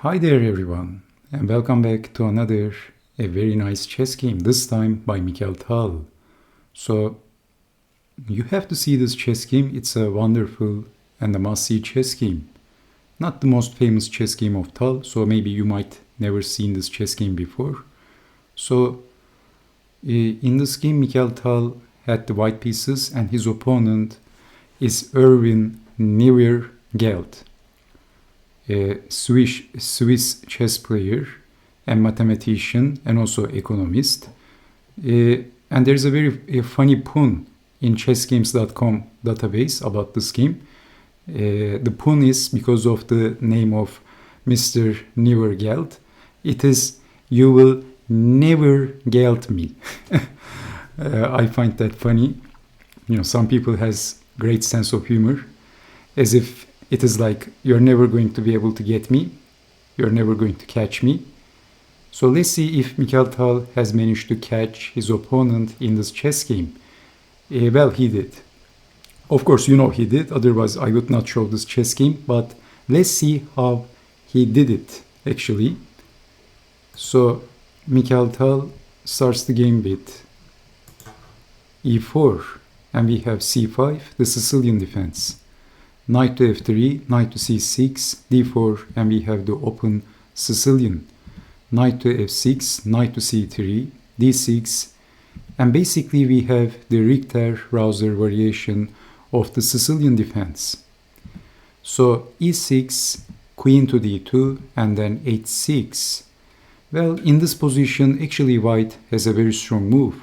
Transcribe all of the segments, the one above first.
Hi there everyone, and welcome back to another very nice chess game, this time by Mikhail Tal. So you have to see this chess game. It's a wonderful and a must-see chess game. Not the most famous chess game of Tal, so maybe you might never seen this chess game before. So in this game, Mikhail Tal had the white pieces and his opponent is Erwin Nievergelt, a Swiss chess player and mathematician and also economist. And there's a very funny pun in chessgames.com database about this game. The pun is because of the name of Mr. Nievergelt. It is, "You will never gelt me." I find that funny. You know, some people has great sense of humor, as if it is like, you're never going to be able to get me, you're never going to catch me. So let's see if Mikhail Tal has managed to catch his opponent in this chess game. Well, he did. Of course, you know he did, otherwise I would not show this chess game, but let's see how he did it actually. So Mikhail Tal starts the game with e4, and we have c5, the Sicilian defense. Knight to f3, knight to c6, d4, and we have the open Sicilian. Knight to f6, knight to c3, d6, and basically we have the Richter-Rauzer variation of the Sicilian defense. So e6, queen to d2, and then h6. Well, in this position, actually white has a very strong move.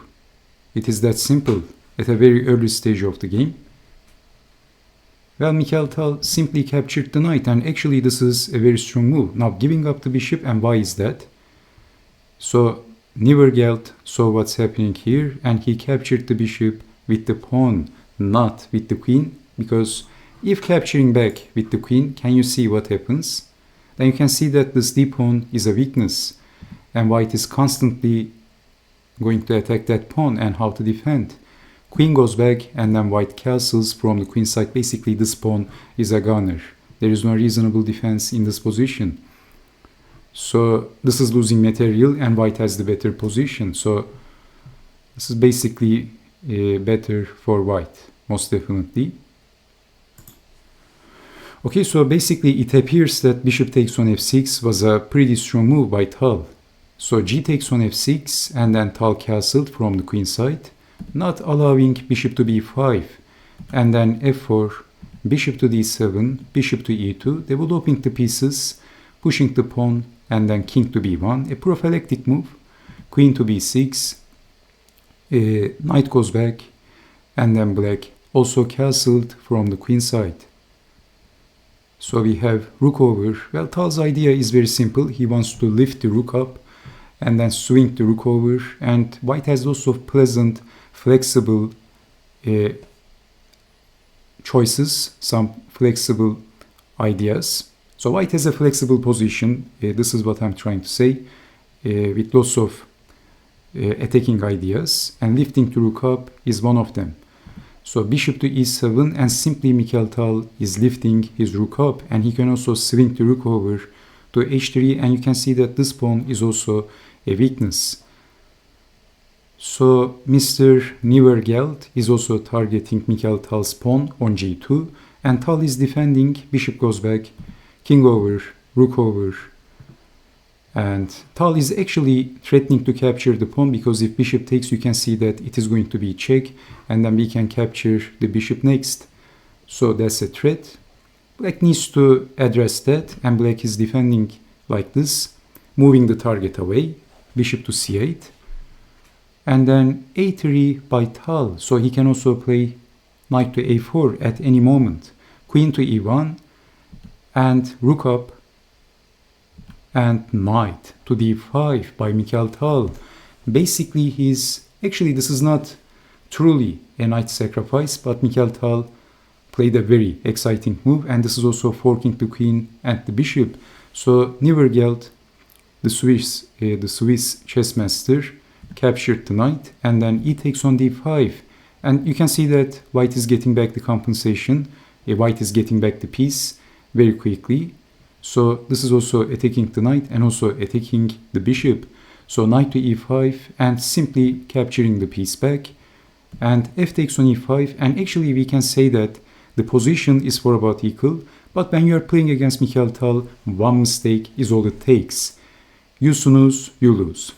It is that simple at a very early stage of the game. Well, Mikhail Tal simply captured the knight, and actually this is a very strong move. Now giving up the bishop, and why is that? So Nievergelt saw what's happening here, and he captured the bishop with the pawn, not with the queen, because if capturing back with the queen, can you see what happens? Then you can see that this d-pawn is a weakness, and white is constantly going to attack that pawn, and how to defend. Queen goes back, and then white castles from the queen side. Basically, this pawn is a gunner. There is no reasonable defense in this position. So this is losing material, and white has the better position. So this is basically better for white, most definitely. Okay, so basically it appears that bishop takes on f6 was a pretty strong move by Tal. So g takes on f6, and then Tal castled from the queen side, not allowing bishop to b5, and then f4, bishop to d7, bishop to e2, developing the pieces, pushing the pawn, and then king to b1, a prophylactic move, queen to b6, knight goes back, and then black also castled from the queen side. So we have rook over. Well, Tal's idea is very simple. He wants to lift the rook up and then swing the rook over, and white has lots of pleasant flexible choices, some flexible ideas. So white has a flexible position, this is what I'm trying to say, with lots of attacking ideas, and lifting the rook up is one of them. So bishop to e7, and simply Mikhail Tal is lifting his rook up, and he can also swing the rook over to h3, and you can see that this pawn is also a weakness. So Mr. Nievergelt is also targeting Mikhail Tal's pawn on g2, and Tal is defending, bishop goes back, king over, rook over, and Tal is actually threatening to capture the pawn, because if bishop takes, you can see that it is going to be check, and then we can capture the bishop next. So that's a threat. Black needs to address that, and black is defending like this, moving the target away, bishop to c8. And then a3 by Tal, so he can also play knight to a4 at any moment. Queen to e1, and rook up, and knight to d5 by Mikhail Tal. Basically, actually this is not truly a knight sacrifice, but Mikhail Tal played a very exciting move, and this is also forking the queen and the bishop. So Nievergelt, the Swiss chess master, captured the knight, and then e takes on d5, and you can see that white is getting back the compensation. White is getting back the piece very quickly. So this is also attacking the knight and also attacking the bishop. So knight to e5 and simply capturing the piece back. And f takes on e5, and actually we can say that the position is for about equal, but when you are playing against Mikhail Tal, one mistake is all it takes. You snooze, you lose.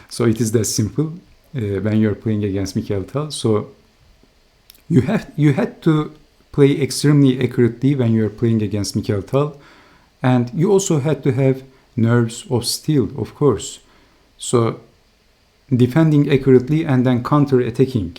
So it is that simple when you are playing against Mikhail Tal. So you had to play extremely accurately when you are playing against Mikhail Tal, and you also had to have nerves of steel, of course. So defending accurately and then counter-attacking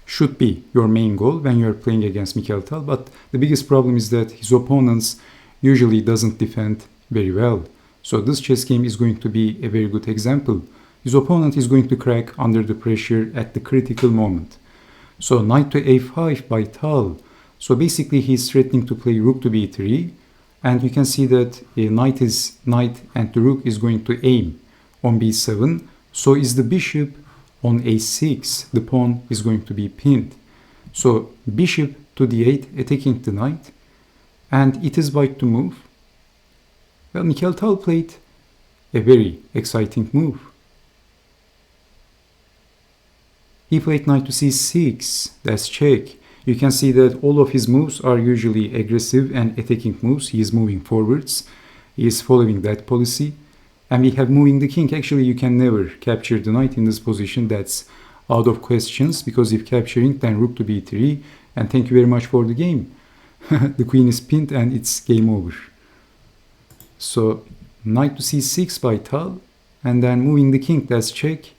should be your main goal when you are playing against Mikhail Tal, but the biggest problem is that his opponents usually doesn't defend very well. So this chess game is going to be a very good example. His opponent is going to crack under the pressure at the critical moment. So knight to a5 by Tal. So basically he's threatening to play rook to b3, and you can see that knight and the rook is going to aim on b7. So is the bishop on a6. The pawn is going to be pinned. So bishop to d8, attacking the knight, and it is white to move. Well, Mikhail Tal played a very exciting move. He played knight to c6, that's check. You can see that all of his moves are usually aggressive and attacking moves. He is moving forwards. He is following that policy. And we have moving the king. Actually, you can never capture the knight in this position. That's out of questions, because if capturing, then rook to b3, and thank you very much for the game. The queen is pinned and it's game over. So knight to c6 by Tal, and then moving the king, that's check.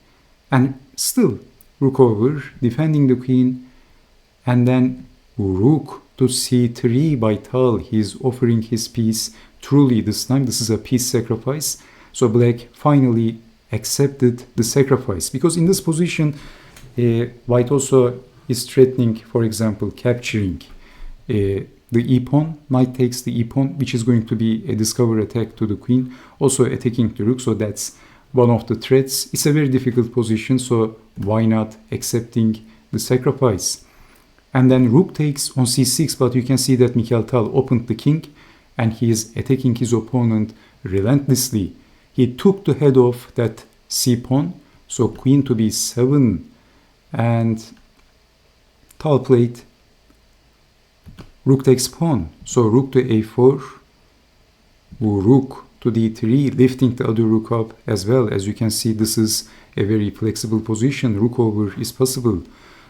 And still rook over, defending the queen, and then rook to c3 by Tal. He's offering his piece truly this time. This is a piece sacrifice. So black finally accepted the sacrifice, because in this position, white also is threatening, for example, capturing the e-pawn. Knight takes the e-pawn, which is going to be a discover attack to the queen, also attacking the rook. So that's one of the threats. It's a very difficult position, so why not accepting the sacrifice? And then rook takes on c6, but you can see that Mikhail Tal opened the king and he is attacking his opponent relentlessly. He took the head of that c-pawn, so queen to b7, and Tal played rook takes pawn, so rook to a4, rook to d3, lifting the other rook up as well. As you can see, this is a very flexible position. Rook over is possible.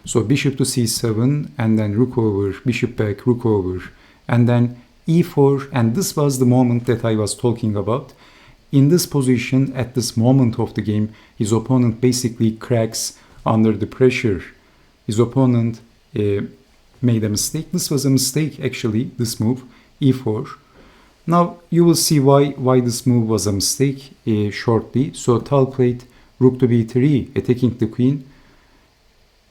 So bishop to c7, and then rook over, bishop back, rook over, and then e4, and this was the moment that I was talking about. In this position, at this moment of the game, his opponent basically cracks under the pressure. His opponent made a mistake. This was a mistake, actually, this move, e4. Now, you will see why this move was a mistake shortly. So Tal played rook to b3, attacking the queen.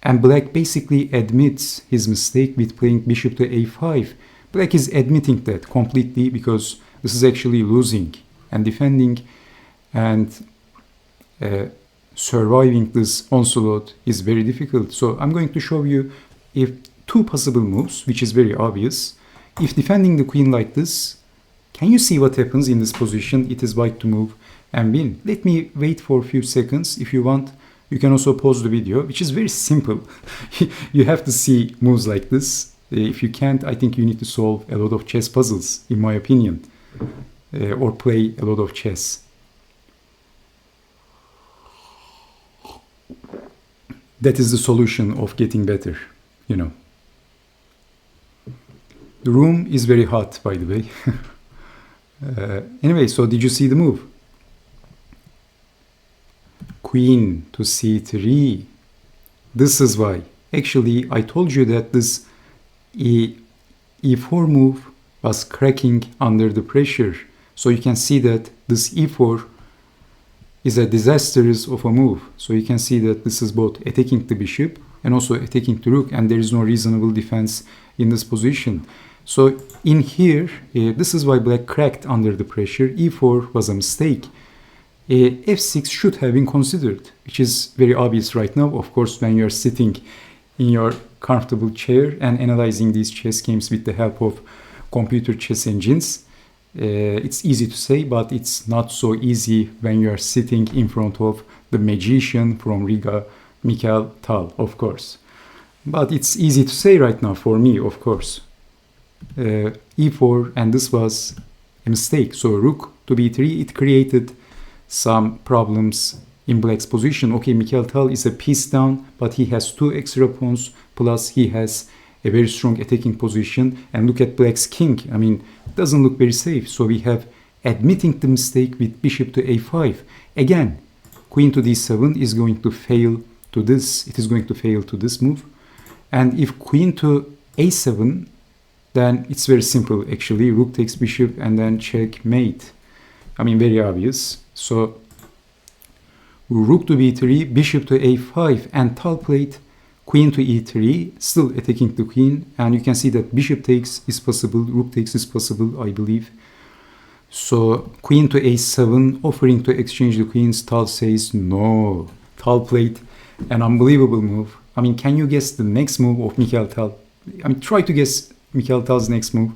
And black basically admits his mistake with playing bishop to a5. Black is admitting that completely, because this is actually losing. And defending and surviving this onslaught is very difficult. So I'm going to show you two possible moves, which is very obvious. If defending the queen like this, can you see what happens in this position? It is white to move and win. Let me wait for a few seconds. If you want, you can also pause the video, which is very simple. You have to see moves like this. If you can't, I think you need to solve a lot of chess puzzles, in my opinion. Or play a lot of chess. That is the solution of getting better, you know. The room is very hot, by the way. Anyway, so did you see the move? Queen to c3. This is why. Actually, I told you that this e4 move was cracking under the pressure. So you can see that this e4 is a disastrous of a move. So you can see that this is both attacking the bishop and also attacking the rook, and there is no reasonable defense in this position. So in here, this is why black cracked under the pressure. e4 was a mistake. f6 should have been considered, which is very obvious right now. Of course, when you're sitting in your comfortable chair and analyzing these chess games with the help of computer chess engines, It's easy to say, but it's not so easy when you are sitting in front of the magician from Riga, Mikhail Tal, of course. But it's easy to say right now for me, of course. E4, and this was a mistake. So rook to b3, it created some problems in black's position. Okay, Mikhail Tal is a piece down, but he has two extra pawns, plus he has a very strong attacking position. And look at black's king. I mean, it doesn't look very safe. So we have admitting the mistake with bishop to a5. Again, queen to d7 is going to fail to this. It is going to fail to this move. And if queen to a7, then it's very simple actually. Rook takes bishop and then checkmate. I mean, very obvious. So rook to b3, bishop to a5, and Tal played queen to e3, still attacking the queen. And you can see that bishop takes is possible, rook takes is possible, I believe. So queen to a7, offering to exchange the queens. Tal says no. Tal played an unbelievable move. I mean, can you guess the next move of Mikhail Tal? I mean, try to guess Mikhail Tal's next move.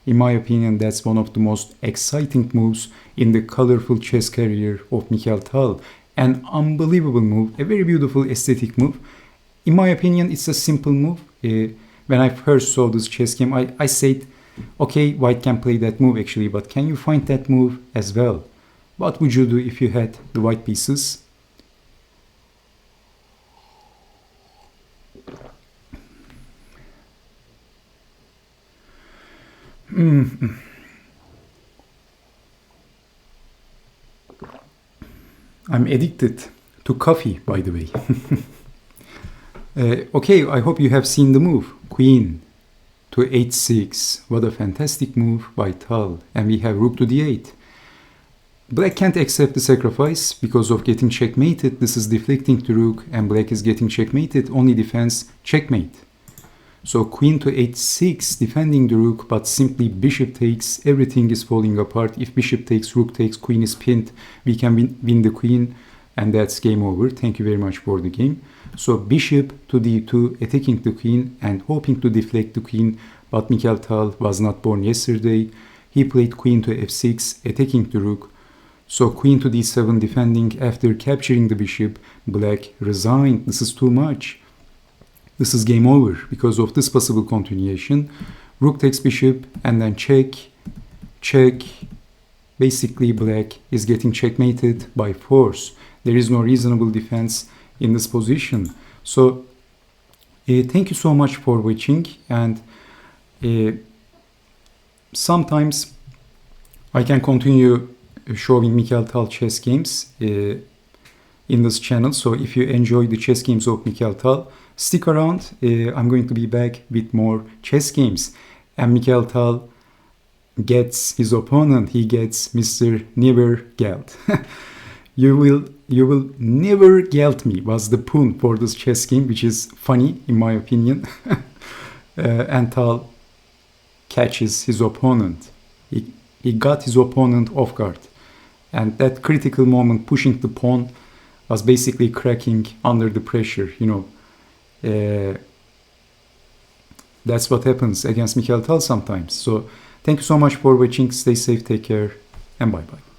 In my opinion, that's one of the most exciting moves in the colorful chess career of Mikhail Tal. An unbelievable move, a very beautiful aesthetic move. In my opinion, it's a simple move. When I first saw this chess game, I said, okay, white can play that move actually, but can you find that move as well? What would you do if you had the white pieces? I'm addicted to coffee, by the way. Okay, I hope you have seen the move. Queen to h6. What a fantastic move by Tal. And we have rook to d8. Black can't accept the sacrifice because of getting checkmated. This is deflecting the rook, and black is getting checkmated. Only defense, checkmate. So queen to h6, defending the rook, but simply bishop takes. Everything is falling apart. If bishop takes, rook takes, queen is pinned. We can win the queen, and that's game over. Thank you very much for the game. So bishop to d2, attacking the queen and hoping to deflect the queen. But Mikhail Tal was not born yesterday. He played queen to f6, attacking the rook. So queen to d7, defending. After capturing the bishop, black resigned. This is too much. This is game over because of this possible continuation. Rook takes bishop and then check, check. Basically, black is getting checkmated by force. There is no reasonable defense in this position. So thank you so much for watching. And sometimes I can continue showing Mikhail Tal chess games in this channel. So if you enjoy the chess games of Mikhail Tal, stick around. I'm going to be back with more chess games. And Mikhail Tal gets his opponent. He gets Mr. Nievergelt. You will never gelt me was the pun for this chess game, which is funny in my opinion. And Tal catches his opponent. He got his opponent off guard. And that critical moment, pushing the pawn, was basically cracking under the pressure, you know. That's what happens against Mikhail Tal sometimes. So thank you so much for watching. Stay safe, take care, and bye-bye.